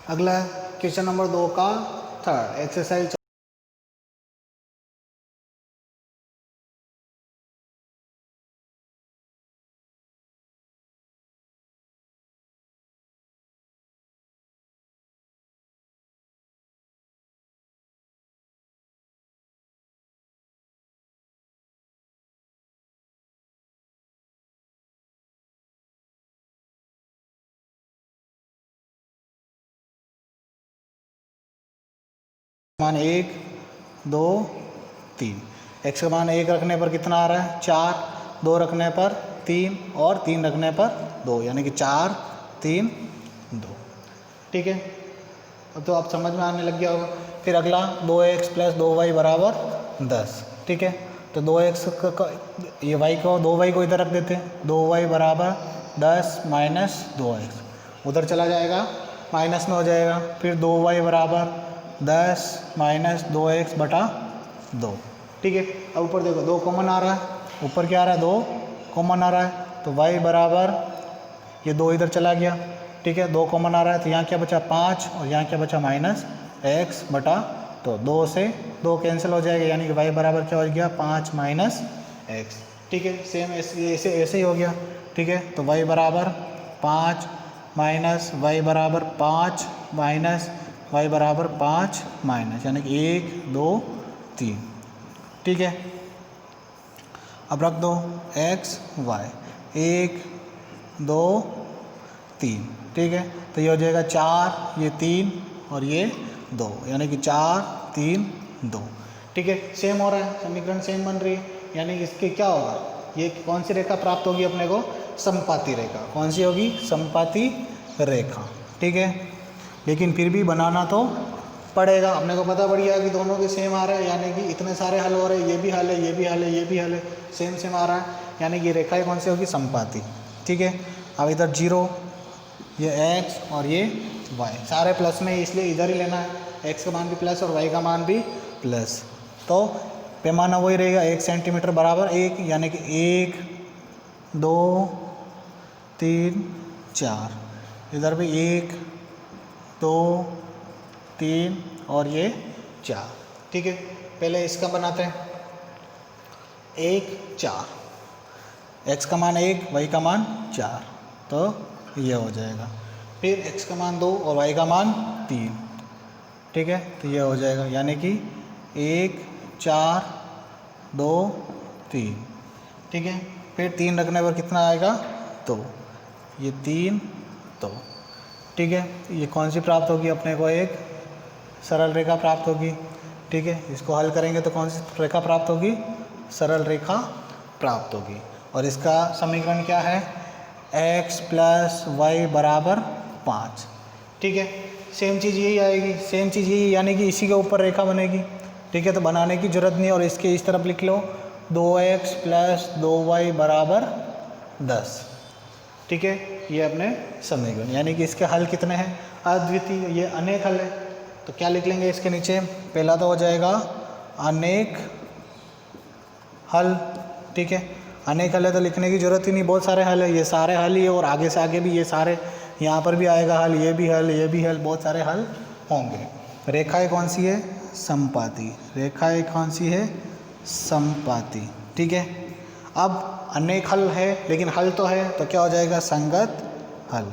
अगला question number 2 का third exercise. मान 1 2 3, एक्स का मान 1 रखने पर कितना आ रहा है 4, 2 रखने पर 3 और 3 रखने पर 2, यानी कि 4 3 2। ठीक है, अब तो आप समझ में आने लग गया होगा। फिर अगला 2x प्लस 2y बराबर 10। ठीक है, तो 2x ये y को 2y को इधर रख देते हैं, 2y बराबर 10 माइनस 2x, उधर चला जाएगा माइनस में हो जाएगा। फिर 2y बराबर 10 माइनस 2x बटा 2। ठीक है, अब ऊपर देखो 2 कॉमन आ रहा है, ऊपर क्या आ रहा है 2 कॉमन आ रहा है, तो y बराबर ये 2 इधर चला गया। ठीक है, 2 कॉमन आ रहा है, तो यहाँ क्या बचा 5 और यहाँ क्या बचा माइनस x बटा, तो 2 से 2 कैंसिल हो जाएगा, यानी कि y बराबर क्या हो गया 5 माइनस x। ठीक है, सेम ऐसे ही हो गया। ठीक है, तो y बराबर 5 माइनस y बराबर 5 माइनस y बराबर 5 माइनस, यानी कि 1 2 3। ठीक है, अब रख दो x y 1 2 3। ठीक है, तो ये हो जाएगा 4 ये 3 और ये 2, यानी कि 4 3 2। ठीक है, सेम हो रहा है, समीकरण सेम बन रही है, यानी कि इसके क्या होगा, ये कौन सी रेखा प्राप्त होगी अपने को, समपाती रेखा। कौन सी होगी, समपाती रेखा। ठीक है, लेकिन फिर भी बनाना तो पड़ेगा, अपने को पता पड़ गया कि दोनों के सेम आ रहे हैं, यानी कि इतने सारे हल हो रहे हैं, ये भी हल है ये भी हल है ये भी हल है, सेम सेम आ रहा है, यानी कि रेखाएं कौन सी होगी, समपाती। ठीक है, अब इधर 0 ये x और ये y सारे प्लस में, इसलिए इधर ही लेना है, x का मान भी प्लस और y का मान भी प्लस, तो पैमाना वही रहेगा 1 सेंटीमीटर बराबर 1, यानी कि 1 2 3 4, इधर भी 1 2 3 और ये 4। ठीक है, पहले इसका बनाते हैं, 1 4, x का मान 1 y का मान 4, तो ये हो जाएगा। फिर x का मान 2 और y का मान 3। ठीक है, तो ये हो जाएगा, यानी कि 1 4 2 3। ठीक है, फिर 3 रखने पर कितना आएगा 2, ये 3 2। ठीक है, ये कौन सी प्राप्त होगी अपने को, एक सरल रेखा प्राप्त होगी। ठीक है, इसको हल करेंगे तो कौन सी रेखा प्राप्त होगी, सरल रेखा प्राप्त होगी। और इसका समीकरण क्या है, x प्लस वाई बराबर 5। ठीक है, सेम चीज़ यही आएगी, सेम चीज़ यही, यानी कि इसी के ऊपर रेखा बनेगी। ठीक है, तो बनाने की जरूरत नहीं, और इसके इस तरफ लिख लो 2x प्लस 2y बराबर 10। ठीक है, ये अपने समीकरण, यानी कि इसके हल कितने हैं, अद्वितीय, ये अनेक हल है। तो क्या लिख लेंगे इसके नीचे, पहला तो हो जाएगा अनेक हल। ठीक है, अनेक हल है तो लिखने की जरूरत ही नहीं, बहुत सारे हल है, ये सारे हल ही है, और आगे से आगे भी ये सारे, यहाँ पर भी आएगा हल, ये भी हल ये भी हल, बहुत सारे हल होंगे। रेखाएं कौन सी है, समपाती, रेखाएं कौन सी है, समपाती। ठीक है, अब अनेक हल है लेकिन हल तो है, तो क्या हो जाएगा, संगत हल,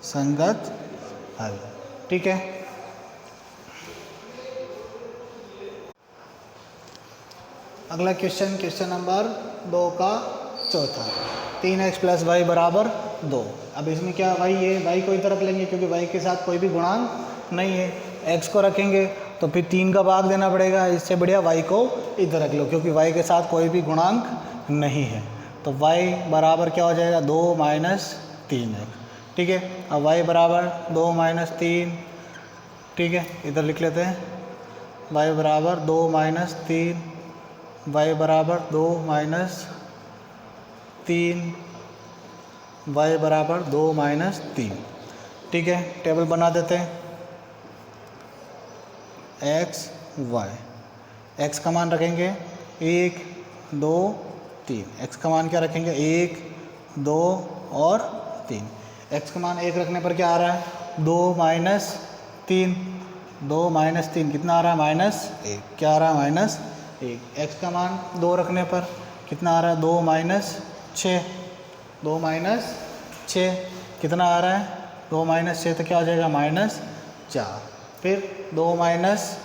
संगत हल। ठीक है, अगला क्वेश्चन, क्वेश्चन नंबर 2 का चौथा, 3x प्लस वाई बराबर 2। अब इसमें क्या y है, y को इधर रख लेंगे क्योंकि y के साथ कोई भी गुणांक नहीं है, x को रखेंगे तो फिर 3 का भाग देना पड़ेगा, इससे बढ़िया y को इधर रख लो क्योंकि y के साथ कोई भी गुणांक नहीं है। तो y बराबर क्या हो जाएगा, 2 माइनस 3x। ठीक है, अब y बराबर 2 माइनस 3। ठीक है, इधर लिख लेते हैं, y बराबर 2 माइनस 3, y बराबर 2 माइनस 3, y बराबर 2 माइनस 3। ठीक है, टेबल बना देते हैं, x y, x का मान रखेंगे 1 2 3, x का मान क्या रखेंगे 1 2 और 3। x का मान 1 रखने पर क्या आ रहा है 2 माइनस 3, 2 माइनस 3 कितना आ रहा है -1, क्या आ रहा है -1। x का मान 2 रखने पर कितना आ रहा है 2 माइनस 6, 2 माइनस 6 कितना आ रहा है 2 माइनस 6 तो क्या हो जाएगा -4। फिर 2 माइनस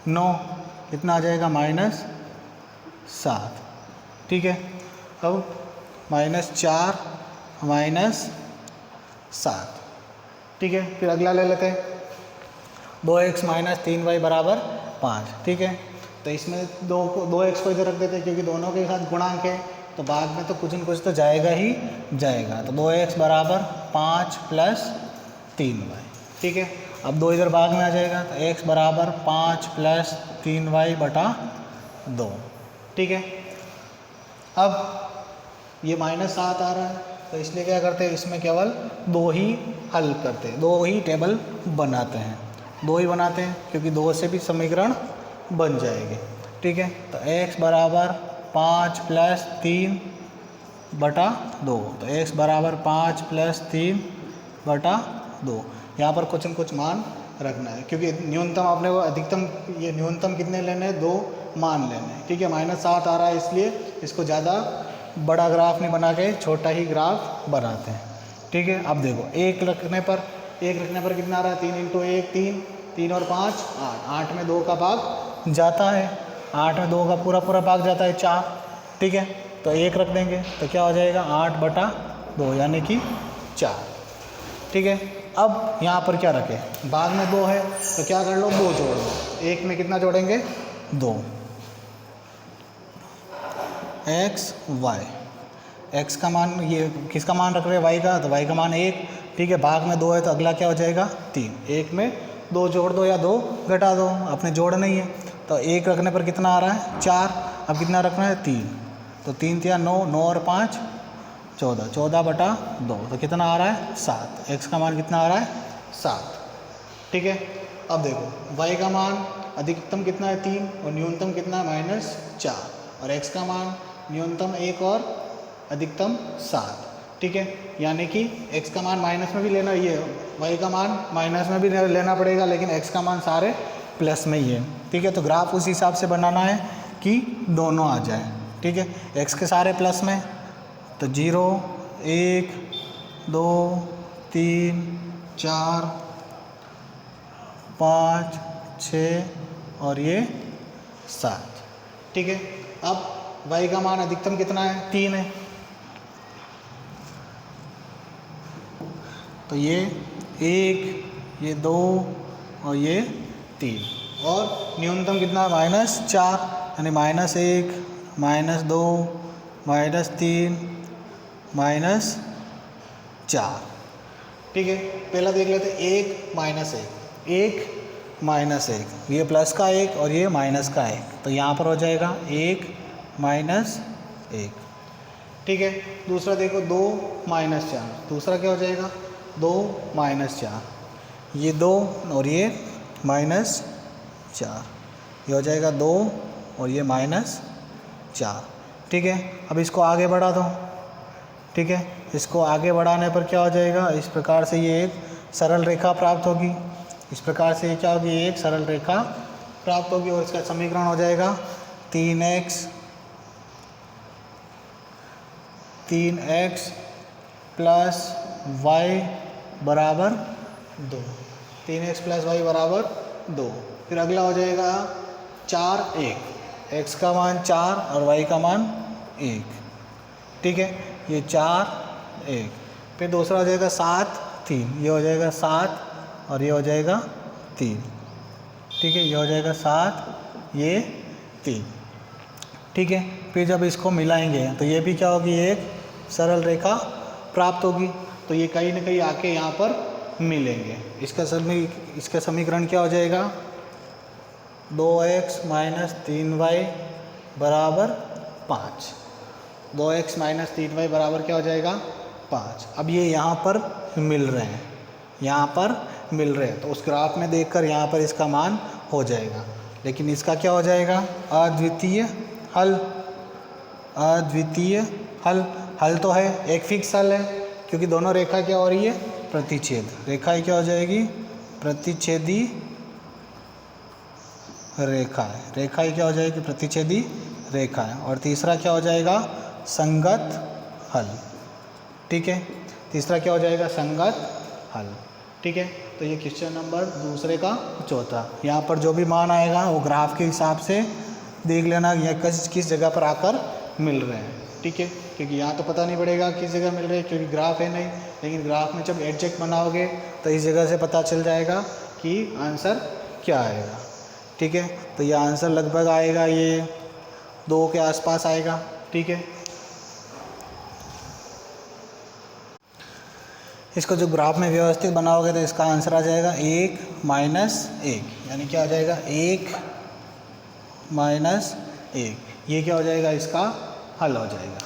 9 कितना आ जाएगा -7। ठीक है, अब -4 -7। ठीक है, फिर अगला ले लेते हैं 2x माइनस 3y बराबर 5। ठीक है, तो इसमें 2x को इधर रख देते हैं क्योंकि दोनों के साथ गुणांक है, तो बाद में तो कुछ न कुछ तो जाएगा ही जाएगा। तो 2x बराबर 5 प्लस 3y। ठीक है, अब 2 इधर भाग में आ जाएगा तो x बराबर 5 प्लस 3y बटा 2। ठीक है, अब ये -7 आ रहा है तो इसलिए क्या करते हैं इसमें केवल 2 ही हल करते हैं, 2 ही टेबल बनाते हैं, 2 ही बनाते हैं क्योंकि 2 से भी समीकरण बन जाएंगे। ठीक है, तो x बराबर 5 प्लस 3 बटा 2, तो x बराबर 5 प्लस 3 बटा 2। यहाँ पर कुछ न कुछ मान रखना है क्योंकि न्यूनतम आपने वो अधिकतम, ये न्यूनतम कितने लेने हैं 2 मान लेने हैं। ठीक है, -7 आ रहा है इसलिए इसको ज़्यादा बड़ा ग्राफ नहीं बना के छोटा ही ग्राफ बनाते हैं। ठीक है, अब देखो 1 रखने पर कितना आ रहा है 3 × 1 3, 3 और 5 8, 8 में 2 का भाग जाता है, 8 में 2 का पूरा भाग जाता है 4। ठीक है, तो 1 रख देंगे तो क्या हो जाएगा 8 बटा 2 यानी कि 4। ठीक है, अब यहाँ पर क्या रखें भाग में 2 है तो क्या कर लो 2 जोड़ लो, 1 में कितना जोड़ेंगे 2, x y, x का मान ये किसका मान रख रहे हैं y का, तो y का मान 1। ठीक है, भाग में 2 है तो अगला क्या हो जाएगा 3, 1 में 2 जोड़ दो या 2 घटा दो, अपने जोड़ नहीं है तो 1 रखने पर कितना आ रहा है 4। अब कितना रखना है 3, तो 3 × 9, 9 और 5 14, 14 बटा 2 तो कितना आ रहा है 7। x का मान कितना आ रहा है 7। ठीक है, अब देखो y का मान अधिकतम कितना है 3 और न्यूनतम कितना है -4, और x का मान न्यूनतम 1 और अधिकतम 7। ठीक है, यानी कि x का मान माइनस में भी लेना, ये y का मान माइनस में भी लेना पड़ेगा लेकिन x का मान सारे प्लस में ही है। ठीक है, तो ग्राफ उस हिसाब से बनाना है कि दोनों आ जाए। ठीक है, x के सारे प्लस में तो 0 1 2 3 4 5 6 और ये 7। ठीक है, अब y का मान अधिकतम कितना है 3 है, तो ये 1 ये 2 और ये 3, और न्यूनतम कितना है -4 यानी -1 -2 -3 -4। ठीक है, पहला देख लेते 1 -1 ये प्लस का 1 और ये माइनस का 1, तो यहाँ पर हो जाएगा 1 -1। ठीक है, दूसरा देखो 2 -4, दूसरा क्या हो जाएगा 2 -4, ये 2 और ये -4, ये हो जाएगा 2 और ये -4। ठीक है, अब इसको आगे बढ़ा दो। ठीक है, इसको आगे बढ़ाने पर क्या हो जाएगा इस प्रकार से ये एक सरल रेखा प्राप्त होगी, इस प्रकार से ये क्या होगी एक सरल रेखा प्राप्त होगी और इसका समीकरण हो जाएगा 3x प्लस y बराबर 2, 3x प्लस y बराबर 2। फिर अगला हो जाएगा 4 1, x का मान 4 और y का मान 1। ठीक है, ये 4 1। फिर दूसरा हो जाएगा 7 3, ये हो जाएगा 7 और ये हो जाएगा 3। ठीक है, ये हो जाएगा 7 ये 3। ठीक है, फिर जब इसको मिलाएंगे तो ये भी क्या होगी एक सरल रेखा प्राप्त होगी, तो ये कहीं ना कहीं आके यहाँ पर मिलेंगे। इसका समीकरण क्या हो जाएगा 2x माइनस 3y बराबर 5, 2x माइनस 3y बराबर क्या हो जाएगा 5। अब ये यहाँ पर मिल रहे हैं, यहाँ पर मिल रहे हैं तो उस ग्राफ में देखकर यहाँ पर इसका मान हो जाएगा, लेकिन इसका क्या हो जाएगा अद्वितीय हल। अद्वितीय हल, हल तो है एक फिक्स हल है क्योंकि दोनों रेखा क्या हो रही है, प्रतिच्छेद। रेखा क्या हो जाएगी, प्रतिच्छेदी रेखा है। रेखा क्या हो जाएगी, प्रतिच्छेदी रेखा है। और तीसरा क्या हो जाएगा, संगत हल। ठीक है, तीसरा क्या हो जाएगा, संगत हल। ठीक है, तो ये क्वेश्चन नंबर दूसरे का चौथा। यहाँ पर जो भी मान आएगा वो ग्राफ के हिसाब से देख लेना यह किस जगह पर आकर मिल रहे हैं। ठीक है, क्योंकि यहाँ तो पता नहीं पड़ेगा किस जगह मिल रहे हैं क्योंकि ग्राफ है नहीं, लेकिन ग्राफ में जब एडजेक्ट बनाओगे तो इस जगह से पता चल जाएगा कि आंसर क्या आएगा। ठीक है, तो ये आंसर लगभग आएगा, ये 2 के आसपास आएगा। ठीक है, इसको जो ग्राफ में व्यवस्थित बनाओगे तो इसका आंसर आ जाएगा 1 - 1, यानी क्या आ जाएगा 1 - 1। ये क्या हो जाएगा, इसका हल हो जाएगा।